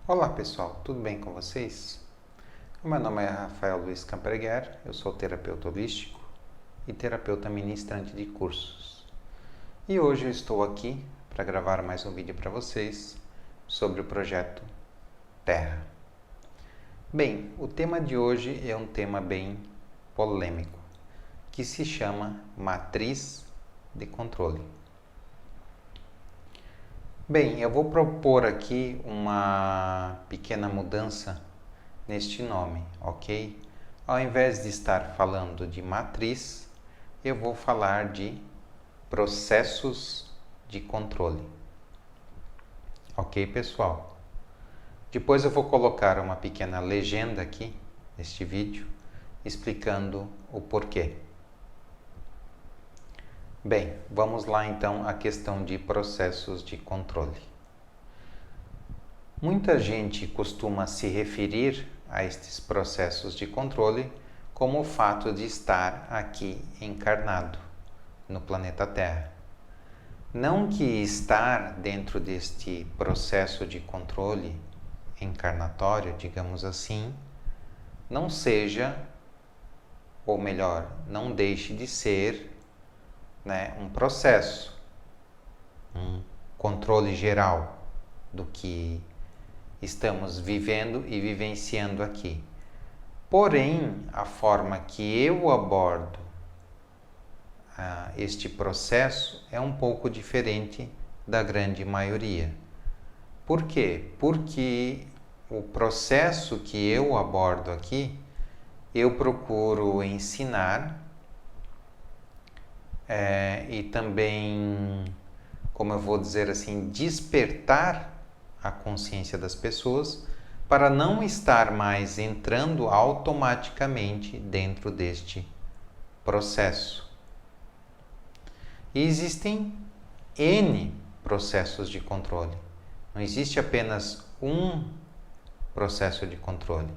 Olá pessoal, tudo bem com vocês? Meu nome é Rafael Luiz Campreguer, eu sou terapeuta holístico e terapeuta ministrante de cursos. E hoje eu estou aqui para gravar mais um vídeo para vocês sobre o projeto Terra. Bem, o tema de hoje é um tema bem polêmico, que se chama Matriz de Controle. Bem, eu vou propor aqui uma pequena mudança neste nome, ok? Ao invés de estar falando de matriz, eu vou falar de processos de controle. Ok, pessoal? Depois eu vou colocar uma pequena legenda aqui neste vídeo explicando o porquê. Bem, vamos lá então à questão de processos de controle. Muita gente costuma se referir a estes processos de controle como o fato de estar aqui encarnado no planeta Terra. Não que estar dentro deste processo de controle encarnatório, digamos assim, não seja, ou melhor, não deixe de ser, um processo, um controle geral do que estamos vivendo e vivenciando aqui. Porém, a forma que eu abordo este processo é um pouco diferente da grande maioria. Por quê? Porque o processo que eu abordo aqui, eu procuro ensinar e também, como eu vou dizer assim, despertar a consciência das pessoas para não estar mais entrando automaticamente dentro deste processo. E existem N processos de controle. Não existe apenas um processo de controle.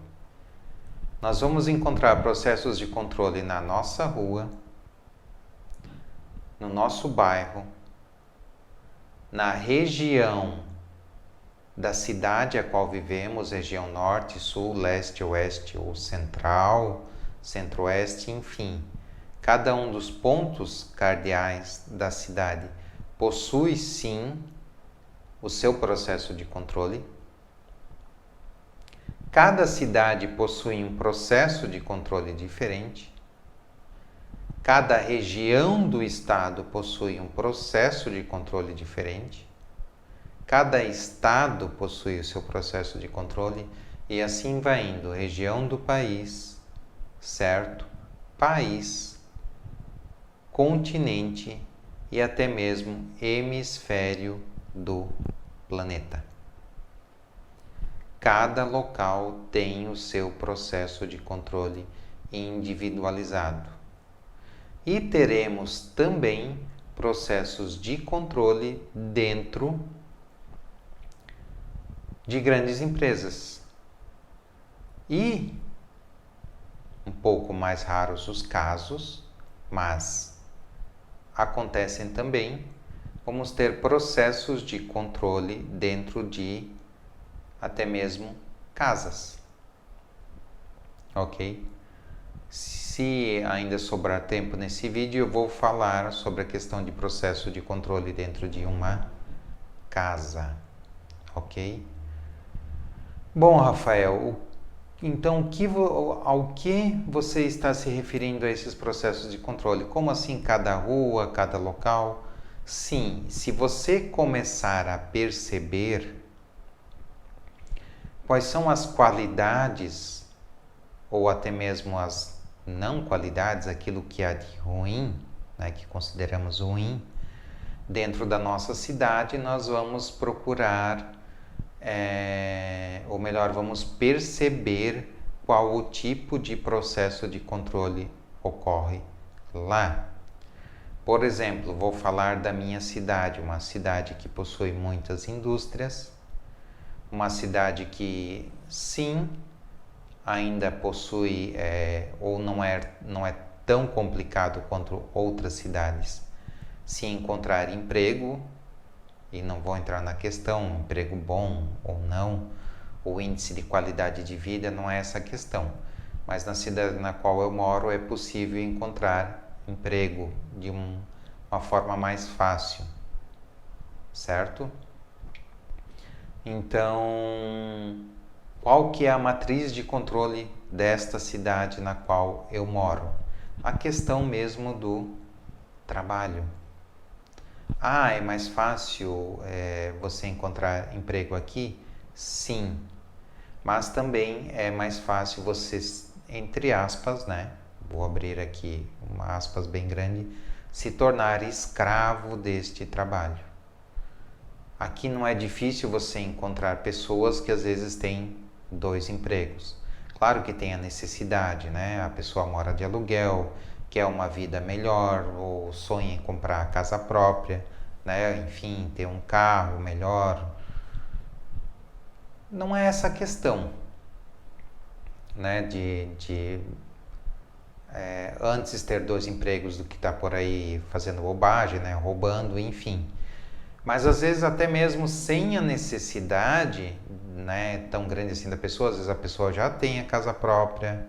Nós vamos encontrar processos de controle na nossa rua, no nosso bairro, na região da cidade a qual vivemos, região norte, sul, leste, oeste ou central, centro-oeste, enfim. Cada um dos pontos cardeais da cidade possui sim o seu processo de controle. Cada cidade possui um processo de controle diferente. Cada região do estado possui um processo de controle diferente. Cada estado possui o seu processo de controle e assim vai indo, região do país, certo? País, continente e até mesmo hemisfério do planeta. Cada local tem o seu processo de controle individualizado. E teremos também processos de controle dentro de grandes empresas. E um pouco mais raros os casos, mas acontecem também, vamos ter processos de controle dentro de até mesmo casas. Ok? Se ainda sobrar tempo nesse vídeo, eu vou falar sobre a questão de processo de controle dentro de uma casa. Ok? Bom, Rafael, então ao que você está se referindo a esses processos de controle? Como assim cada rua, cada local? Sim, se você começar a perceber quais são as qualidades ou até mesmo as não qualidades, aquilo que há de ruim, que consideramos ruim, dentro da nossa cidade, nós vamos procurar ou melhor, vamos perceber qual o tipo de processo de controle ocorre lá. Por exemplo, vou falar da minha cidade, uma cidade que possui muitas indústrias, uma cidade que, sim, ainda possui, ou não é tão complicado quanto outras cidades, se encontrar emprego, e não vou entrar na questão, emprego bom ou não, o índice de qualidade de vida, não é essa a questão. Mas na cidade na qual eu moro é possível encontrar emprego de uma forma mais fácil, certo? Então, qual que é a matriz de controle desta cidade na qual eu moro? A questão mesmo do trabalho. É mais fácil você encontrar emprego aqui? Sim, mas também é mais fácil você, entre aspas, né? Vou abrir aqui uma aspas bem grande, se tornar escravo deste trabalho. Aqui não é difícil você encontrar pessoas que às vezes têm 2 empregos. Claro que tem a necessidade, né? A pessoa mora de aluguel, quer uma vida melhor, ou sonha em comprar a casa própria, né? Enfim, ter um carro melhor. Não é essa a questão, né? Antes ter 2 empregos do que estar por aí fazendo bobagem, né? Roubando, enfim. Mas às vezes até mesmo sem a necessidade, né, tão grande assim da pessoa, às vezes a pessoa já tem a casa própria,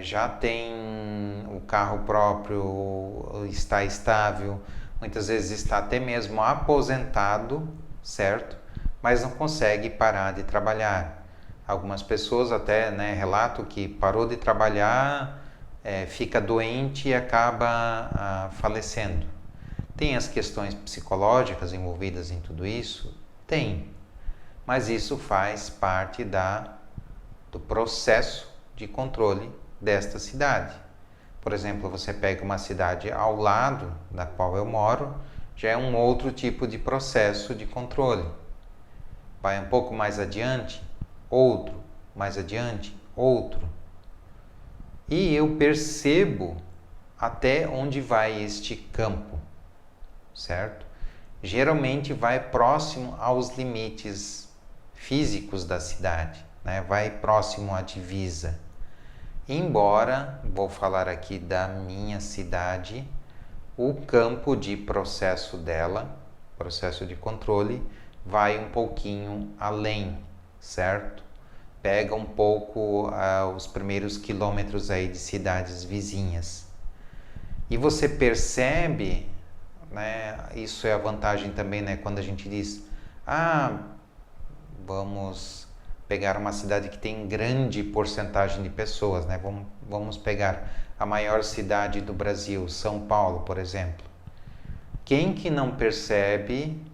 já tem o carro próprio, está estável, muitas vezes está até mesmo aposentado, certo? Mas não consegue parar de trabalhar. Algumas pessoas até, né, relatam que parou de trabalhar, fica doente e acaba falecendo. Tem as questões psicológicas envolvidas em tudo isso? Tem. Mas isso faz parte do processo de controle desta cidade. Por exemplo, você pega uma cidade ao lado da qual eu moro, já é um outro tipo de processo de controle. Vai um pouco mais adiante, outro, mais adiante, outro. E eu percebo até onde vai este campo, certo? Geralmente vai próximo aos limites físicos da cidade, né? Vai próximo à divisa. Embora, vou falar aqui da minha cidade, o campo de processo dela, processo de controle, vai um pouquinho além, certo? Pega um pouco os primeiros quilômetros aí de cidades vizinhas. E você percebe, né, isso é a vantagem também, né, quando a gente diz, vamos pegar uma cidade que tem grande porcentagem de pessoas, né? Vamos pegar a maior cidade do Brasil, São Paulo, por exemplo. Quem que não percebe,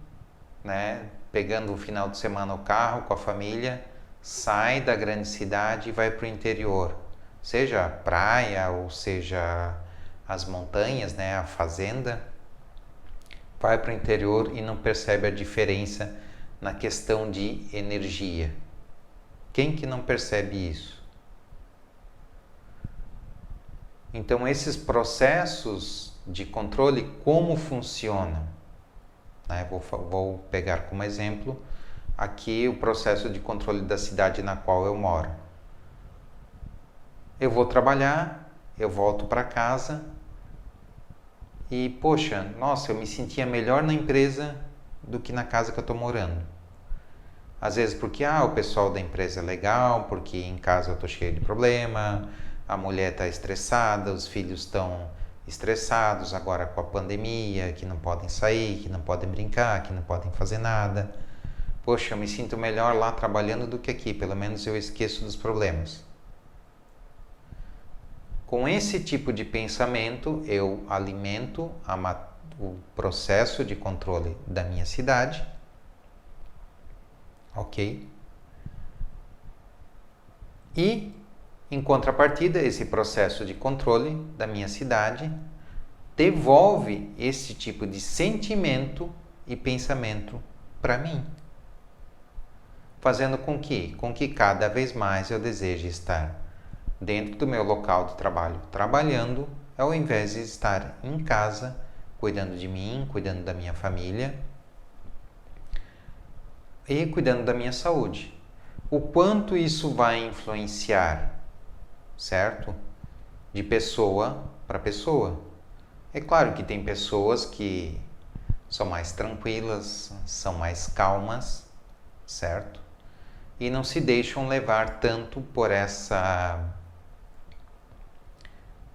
né, pegando o final de semana o carro com a família, sai da grande cidade e vai para o interior, seja a praia ou seja as montanhas, né, a fazenda, vai para o interior e não percebe a diferença na questão de energia. Quem que não percebe isso? Então, esses processos de controle, como funcionam? Né? Vou pegar como exemplo aqui o processo de controle da cidade na qual eu moro. Eu vou trabalhar, eu volto para casa e, poxa, nossa, eu me sentia melhor na empresa do que na casa que eu estou morando. Às vezes porque o pessoal da empresa é legal, porque em casa eu estou cheio de problema, a mulher está estressada, os filhos estão estressados agora com a pandemia, que não podem sair, que não podem brincar, que não podem fazer nada. Poxa, eu me sinto melhor lá trabalhando do que aqui, pelo menos eu esqueço dos problemas. Com esse tipo de pensamento, eu alimento o processo de controle da minha cidade, ok? E, em contrapartida, esse processo de controle da minha cidade devolve esse tipo de sentimento e pensamento para mim, fazendo com que cada vez mais eu deseje estar dentro do meu local de trabalho, trabalhando, ao invés de estar em casa, cuidando de mim, cuidando da minha família e cuidando da minha saúde. O quanto isso vai influenciar, certo? De pessoa para pessoa. É claro que tem pessoas que são mais tranquilas, são mais calmas, certo? e não se deixam levar tanto por essa,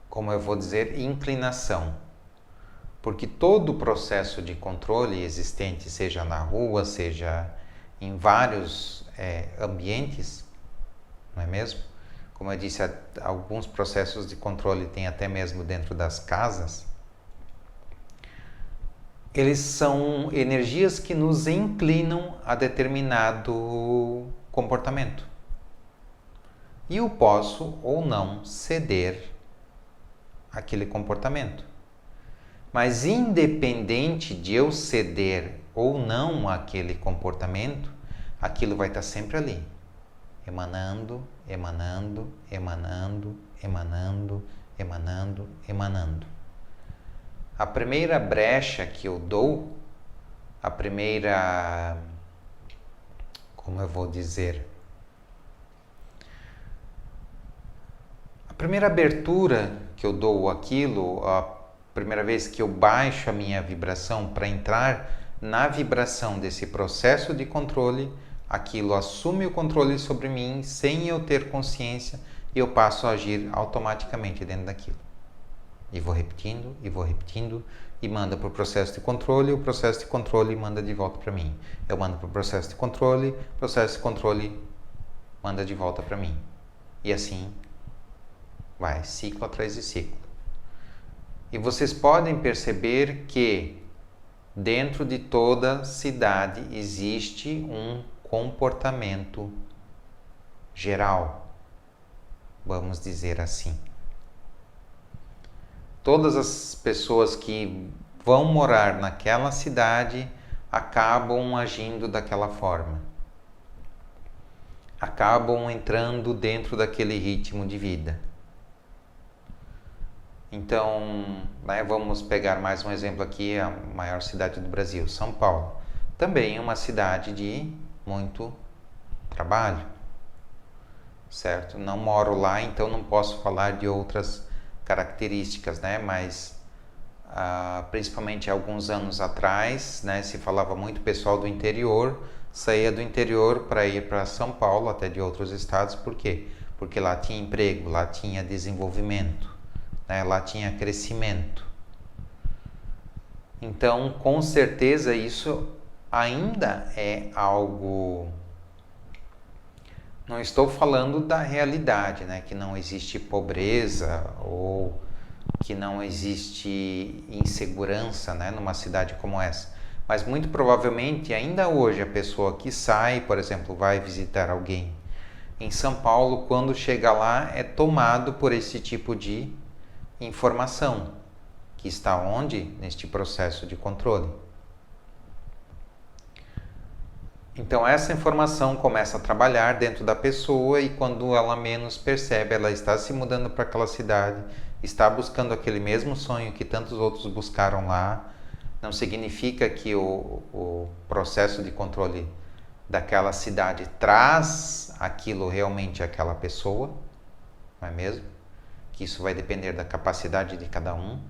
como eu vou dizer, inclinação. Porque todo o processo de controle existente, seja na rua, seja em vários ambientes, não é mesmo? Como eu disse, alguns processos de controle tem até mesmo dentro das casas. Eles são energias que nos inclinam a determinado comportamento. E eu posso ou não ceder àquele comportamento. Mas independente de eu ceder ou não àquele comportamento, aquilo vai estar sempre ali, emanando, emanando, emanando, emanando, emanando, emanando. A primeira brecha que eu dou, a primeira, como eu vou dizer, a primeira abertura que eu dou àquilo, a primeira vez que eu baixo a minha vibração para entrar na vibração desse processo de controle, aquilo assume o controle sobre mim sem eu ter consciência e eu passo a agir automaticamente dentro daquilo. E vou repetindo e manda para o processo de controle, o processo de controle manda de volta para mim. Eu mando para o processo de controle, o processo de controle manda de volta para mim. E assim vai, ciclo atrás de ciclo. E vocês podem perceber que dentro de toda cidade existe um comportamento geral, vamos dizer assim. Todas as pessoas que vão morar naquela cidade acabam agindo daquela forma. Acabam entrando dentro daquele ritmo de vida. Então, vamos pegar mais um exemplo aqui, a maior cidade do Brasil, São Paulo. Também é uma cidade de muito trabalho, certo? Não moro lá, então não posso falar de outras características, mas principalmente alguns anos atrás, se falava muito pessoal do interior, saía do interior para ir para São Paulo, até de outros estados. Por quê? Porque lá tinha emprego, lá tinha desenvolvimento, lá tinha crescimento. Então, com certeza, isso ainda é algo... Não estou falando da realidade, que não existe pobreza ou que não existe insegurança, numa cidade como essa. Mas muito provavelmente, ainda hoje, a pessoa que sai, por exemplo, vai visitar alguém em São Paulo, quando chega lá, é tomado por esse tipo de informação, que está onde? Neste processo de controle. Então essa informação começa a trabalhar dentro da pessoa e quando ela menos percebe, ela está se mudando para aquela cidade, está buscando aquele mesmo sonho que tantos outros buscaram lá. Não significa que o processo de controle daquela cidade traz aquilo realmente àquela pessoa, não é mesmo? Que isso vai depender da capacidade de cada um,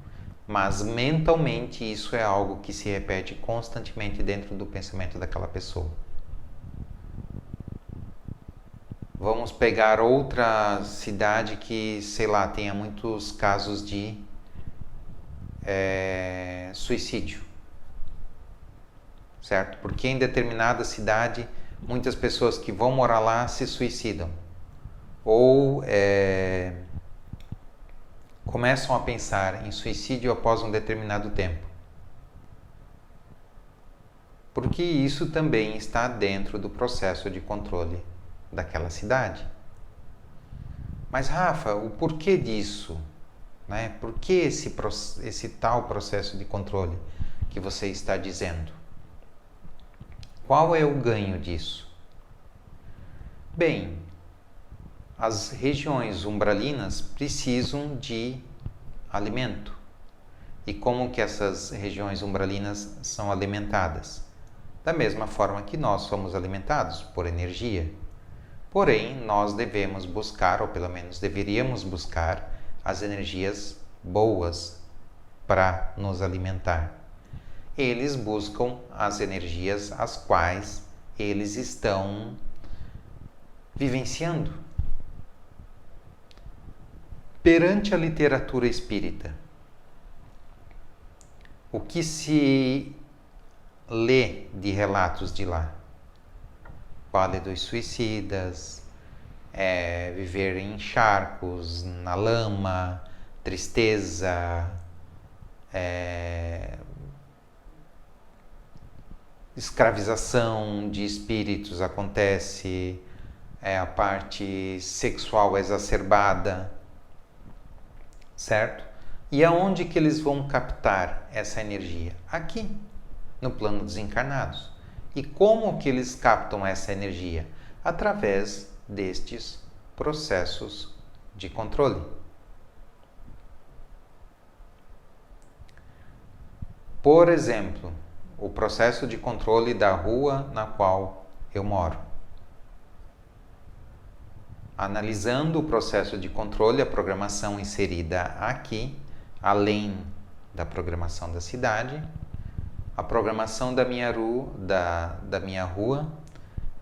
mas mentalmente isso é algo que se repete constantemente dentro do pensamento daquela pessoa. Vamos pegar outra cidade que, sei lá, tenha muitos casos de suicídio, certo? Porque em determinada cidade, muitas pessoas que vão morar lá se suicidam ou começam a pensar em suicídio após um determinado tempo. Porque isso também está dentro do processo de controle daquela cidade. Mas Rafa, o porquê disso? Por que esse tal processo de controle que você está dizendo? Qual é o ganho disso? Bem, as regiões umbralinas precisam de alimento. E como que essas regiões umbralinas são alimentadas? Da mesma forma que nós somos alimentados, por energia. Porém, nós devemos buscar, ou pelo menos deveríamos buscar, as energias boas para nos alimentar. Eles buscam as energias as quais eles estão vivenciando. Perante a literatura espírita, o que se lê de relatos de lá? Vale dos Suicidas, viver em charcos, na lama, tristeza, escravização de espíritos acontece, a parte sexual exacerbada, certo? E aonde que eles vão captar essa energia? Aqui, no plano dos encarnados. E como que eles captam essa energia? Através destes processos de controle. Por exemplo, o processo de controle da rua na qual eu moro. Analisando o processo de controle, a programação inserida aqui, além da programação da cidade, a programação da minha rua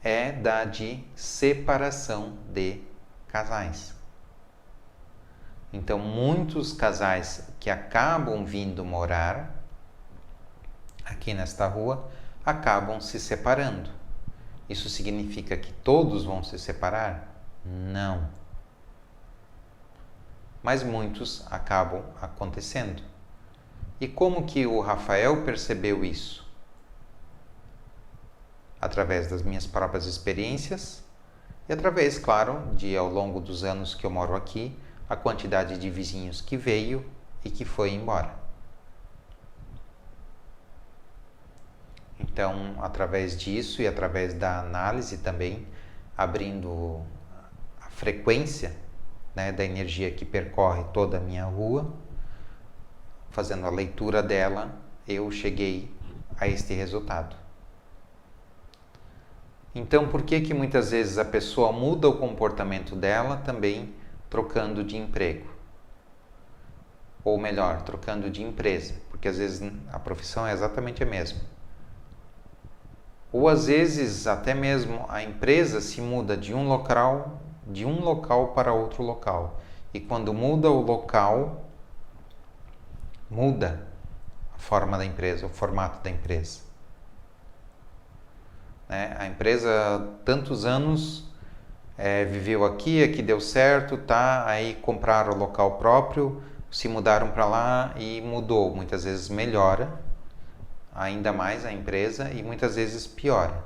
é da de separação de casais. Então, muitos casais que acabam vindo morar aqui nesta rua acabam se separando. Isso significa que todos vão se separar? Não. Mas muitos acabam acontecendo. E como que o Rafael percebeu isso? Através das minhas próprias experiências e através, claro, de ao longo dos anos que eu moro aqui, a quantidade de vizinhos que veio e que foi embora. Então, através disso e através da análise também, abrindo a frequência, né, da energia que percorre toda a minha rua, fazendo a leitura dela, eu cheguei a este resultado. Então, por que muitas vezes a pessoa muda o comportamento dela também trocando de emprego? Ou melhor, trocando de empresa, porque às vezes a profissão é exatamente a mesma. Ou às vezes até mesmo a empresa se muda de um local para outro local. E quando muda o local, muda a forma da empresa, o formato da empresa. A empresa, tantos anos, viveu aqui deu certo, tá? Aí compraram o local próprio, se mudaram para lá e mudou. Muitas vezes melhora ainda mais a empresa e muitas vezes piora,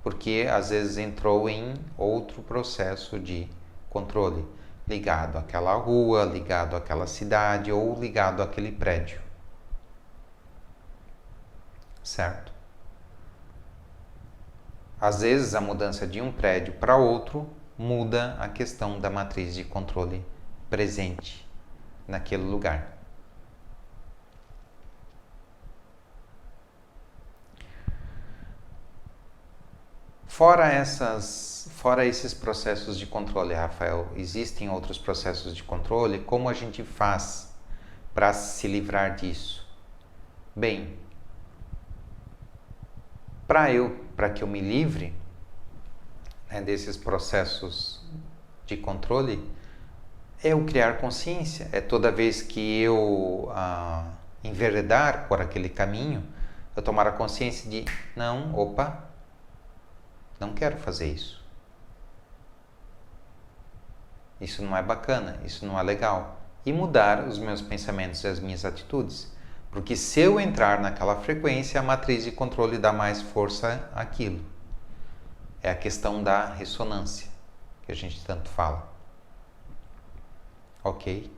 porque às vezes entrou em outro processo de controle, ligado àquela rua, ligado àquela cidade ou ligado àquele prédio. Certo? Às vezes a mudança de um prédio para outro muda a questão da matriz de controle presente naquele lugar. Fora esses processos de controle, Rafael, existem outros processos de controle? Como a gente faz para se livrar disso? Bem, para que eu me livre, né, desses processos de controle, é eu criar consciência. É toda vez que eu enveredar por aquele caminho, eu tomar a consciência de, não quero fazer isso. Isso não é bacana, isso não é legal. E mudar os meus pensamentos e as minhas atitudes. Porque se eu entrar naquela frequência, a matriz de controle dá mais força àquilo. É a questão da ressonância, que a gente tanto fala. Ok?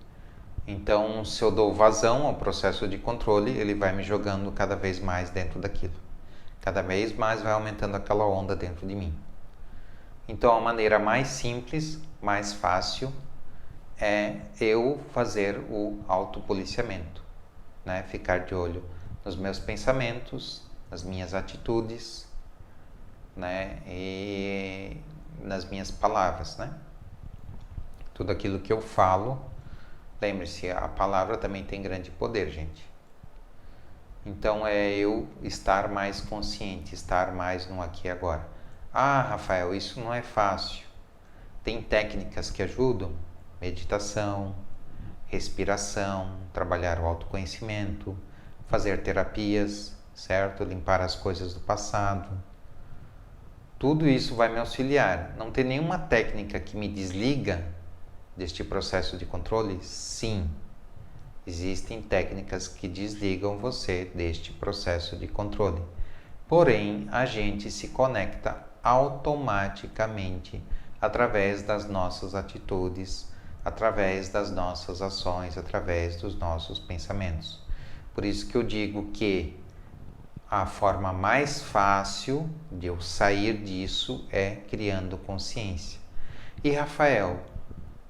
Então, se eu dou vazão ao processo de controle, ele vai me jogando cada vez mais dentro daquilo. Cada vez mais vai aumentando aquela onda dentro de mim. Então, a maneira mais simples, mais fácil, é eu fazer o autopoliciamento, né? Ficar de olho nos meus pensamentos, nas minhas atitudes, né? E nas minhas palavras, né? Tudo aquilo que eu falo, lembre-se, a palavra também tem grande poder, gente. Então é eu estar mais consciente, estar mais no aqui e agora. Ah, Rafael, isso não é fácil. Tem técnicas que ajudam, meditação, respiração, trabalhar o autoconhecimento, fazer terapias, certo? Limpar as coisas do passado. Tudo isso vai me auxiliar. Não tem nenhuma técnica que me desliga deste processo de controle? Sim, existem técnicas que desligam você deste processo de controle. Porém, a gente se conecta automaticamente através das nossas atitudes, através das nossas ações, através dos nossos pensamentos. Por isso que eu digo que a forma mais fácil de eu sair disso é criando consciência. E Rafael,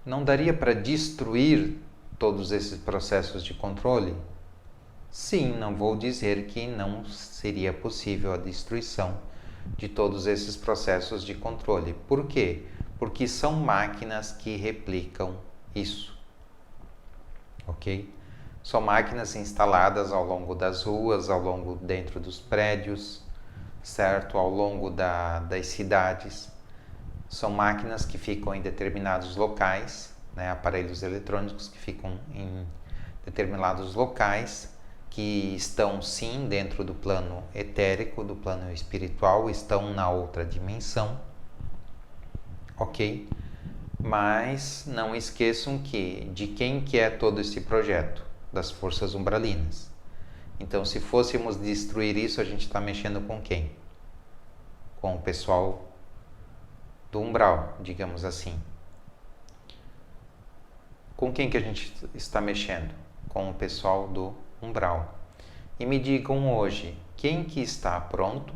não daria para destruir todos esses processos de controle? Sim, não vou dizer que não seria possível a destruição de todos esses processos de controle. Por quê? Porque são máquinas que replicam isso. Ok? São máquinas instaladas ao longo das ruas, ao longo dentro dos prédios, certo? Ao longo das cidades. São máquinas que ficam em determinados locais, né? Aparelhos eletrônicos que ficam em determinados locais, que estão sim dentro do plano etérico, do plano espiritual, estão na outra dimensão, ok? Mas não esqueçam de quem que é todo esse projeto? Das forças umbralinas. Então, se fôssemos destruir isso, a gente está mexendo com quem? Com o pessoal do umbral, digamos assim. Com quem que a gente está mexendo? Com o pessoal do umbral. E me digam hoje, quem que está pronto,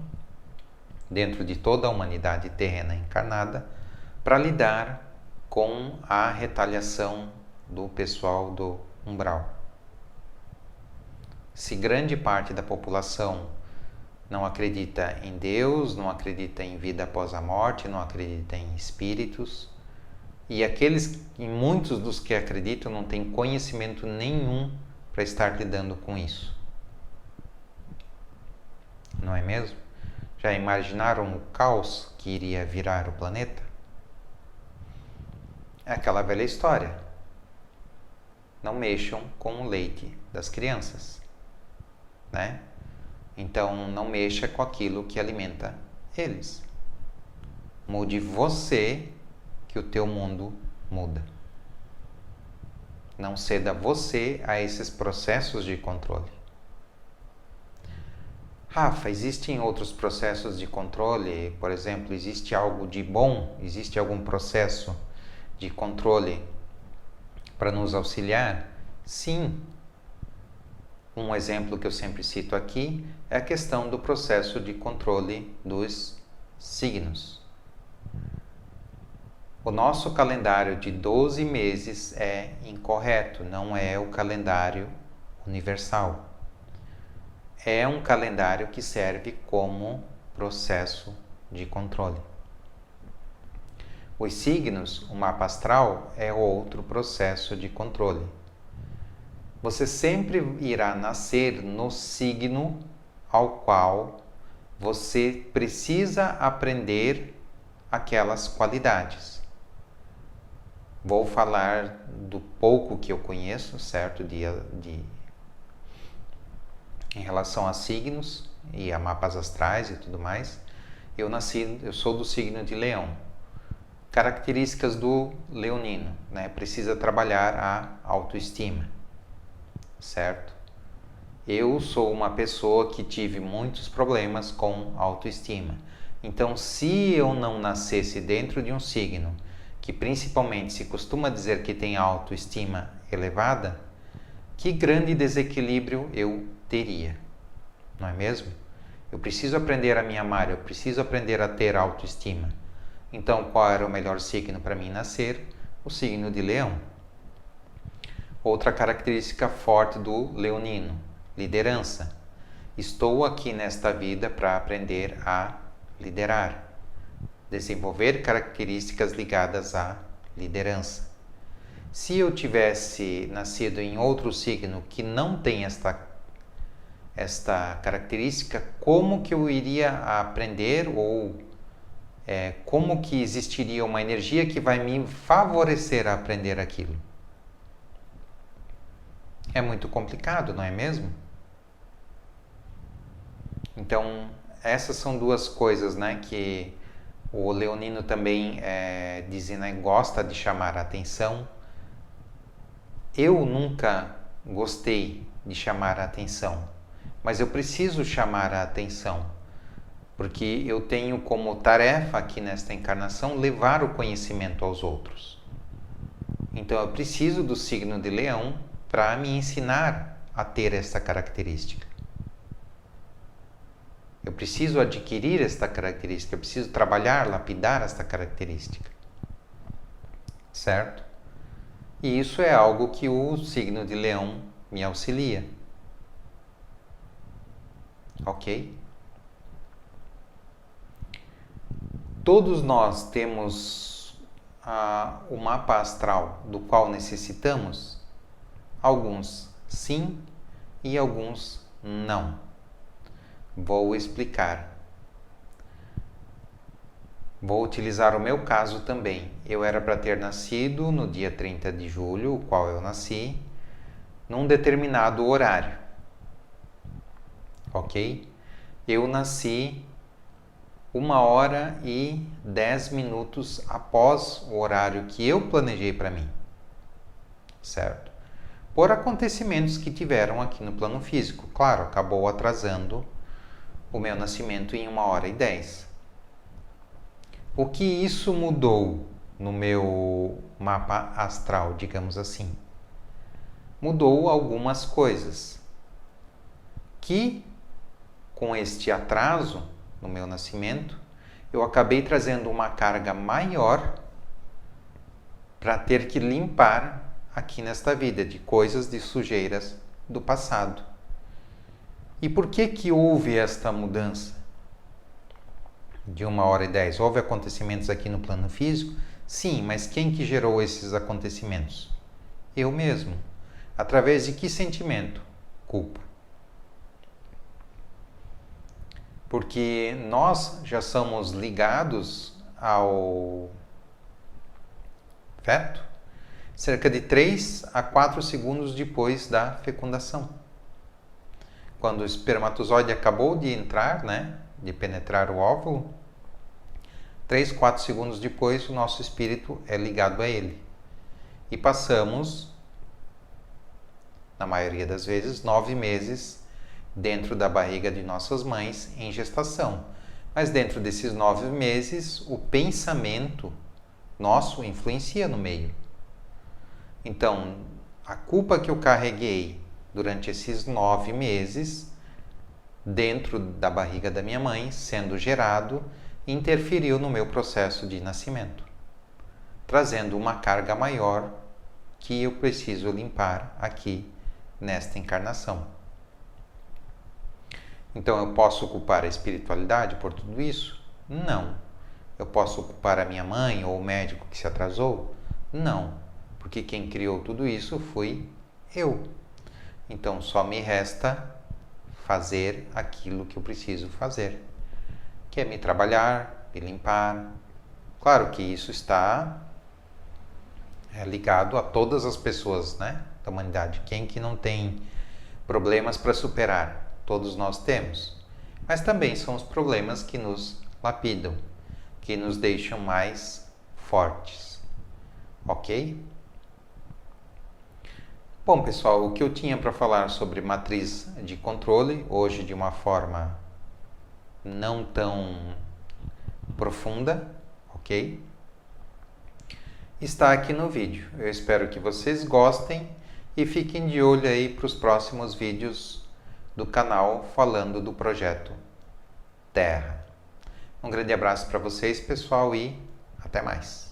dentro de toda a humanidade terrena encarnada, para lidar com a retaliação do pessoal do umbral? Se grande parte da população não acredita em Deus, não acredita em vida após a morte, não acredita em espíritos, e muitos dos que acreditam não têm conhecimento nenhum para estar lidando com isso. Não é mesmo? Já imaginaram o caos que iria virar o planeta? É aquela velha história. Não mexam com o leite das crianças, né? Então, não mexa com aquilo que alimenta eles. Mude você, que o teu mundo muda. Não ceda você a esses processos de controle. Rafa, existem outros processos de controle? Por exemplo, existe algo de bom? Existe algum processo de controle para nos auxiliar? Sim. Um exemplo que eu sempre cito aqui é a questão do processo de controle dos signos. O nosso calendário de 12 meses é incorreto, não é o calendário universal. É um calendário que serve como processo de controle. Os signos, o mapa astral, é outro processo de controle. Você sempre irá nascer no signo ao qual você precisa aprender aquelas qualidades. Vou falar do pouco que eu conheço, certo? Em relação a signos e a mapas astrais e tudo mais. Eu sou do signo de Leão. Características do leonino, né? Precisa trabalhar a autoestima, certo? Eu sou uma pessoa que tive muitos problemas com autoestima. Então, se eu não nascesse dentro de um signo que principalmente se costuma dizer que tem autoestima elevada, que grande desequilíbrio eu teria, não é mesmo? Eu preciso aprender a me amar, eu preciso aprender a ter autoestima. Então, qual era o melhor signo para mim nascer? O signo de Leão. Outra característica forte do leonino, liderança. Estou aqui nesta vida para aprender a liderar, desenvolver características ligadas à liderança. Se eu tivesse nascido em outro signo que não tem esta característica, como que eu iria aprender ou como que existiria uma energia que vai me favorecer a aprender aquilo? É muito complicado, não é mesmo? Então, essas são duas coisas, né, que o leonino também gosta de chamar a atenção. Eu nunca gostei de chamar a atenção, mas eu preciso chamar a atenção, porque eu tenho como tarefa aqui nesta encarnação levar o conhecimento aos outros. Então eu preciso do signo de Leão para me ensinar a ter esta característica. Eu preciso adquirir esta característica, eu preciso trabalhar, lapidar esta característica. Certo? E isso é algo que o signo de Leão me auxilia. Ok? Todos nós temos o mapa astral do qual necessitamos. Alguns sim e alguns não. Vou explicar. Vou utilizar o meu caso também. Eu era para ter nascido no dia 30 de julho, o qual eu nasci, num determinado horário. Ok? Eu nasci 1h10 após o horário que eu planejei para mim. Certo? Por acontecimentos que tiveram aqui no plano físico. Claro, acabou atrasando o meu nascimento em 1h10. O que isso mudou no meu mapa astral, digamos assim? Mudou algumas coisas que, com este atraso no meu nascimento, eu acabei trazendo uma carga maior para ter que limpar aqui nesta vida de coisas, de sujeiras do passado. E por que houve esta mudança? De 1h10. Houve acontecimentos aqui no plano físico? Sim, mas quem que gerou esses acontecimentos? Eu mesmo. Através de que sentimento? Culpa. Porque nós já somos ligados ao feto cerca de 3 a 4 segundos depois da fecundação. Quando o espermatozoide acabou de entrar, né, de penetrar o óvulo, 3, 4 segundos depois o nosso espírito é ligado a ele. E passamos, na maioria das vezes, 9 meses dentro da barriga de nossas mães em gestação. Mas dentro desses 9 meses, o pensamento nosso influencia no meio. Então, a culpa que eu carreguei durante esses 9 meses, dentro da barriga da minha mãe, sendo gerado, interferiu no meu processo de nascimento, trazendo uma carga maior que eu preciso limpar aqui nesta encarnação. Então eu posso culpar a espiritualidade por tudo isso? Não. Eu posso culpar a minha mãe ou o médico que se atrasou? Não, porque quem criou tudo isso fui eu. Então só me resta fazer aquilo que eu preciso fazer, que é me trabalhar, me limpar. Claro que isso está ligado a todas as pessoas, né, da humanidade. Quem que não tem problemas para superar? Todos nós temos. Mas também são os problemas que nos lapidam, que nos deixam mais fortes. Ok? Bom, pessoal, o que eu tinha para falar sobre matriz de controle, hoje de uma forma não tão profunda, ok? Está aqui no vídeo. Eu espero que vocês gostem e fiquem de olho aí para os próximos vídeos do canal falando do projeto Terra. Um grande abraço para vocês, pessoal, e até mais.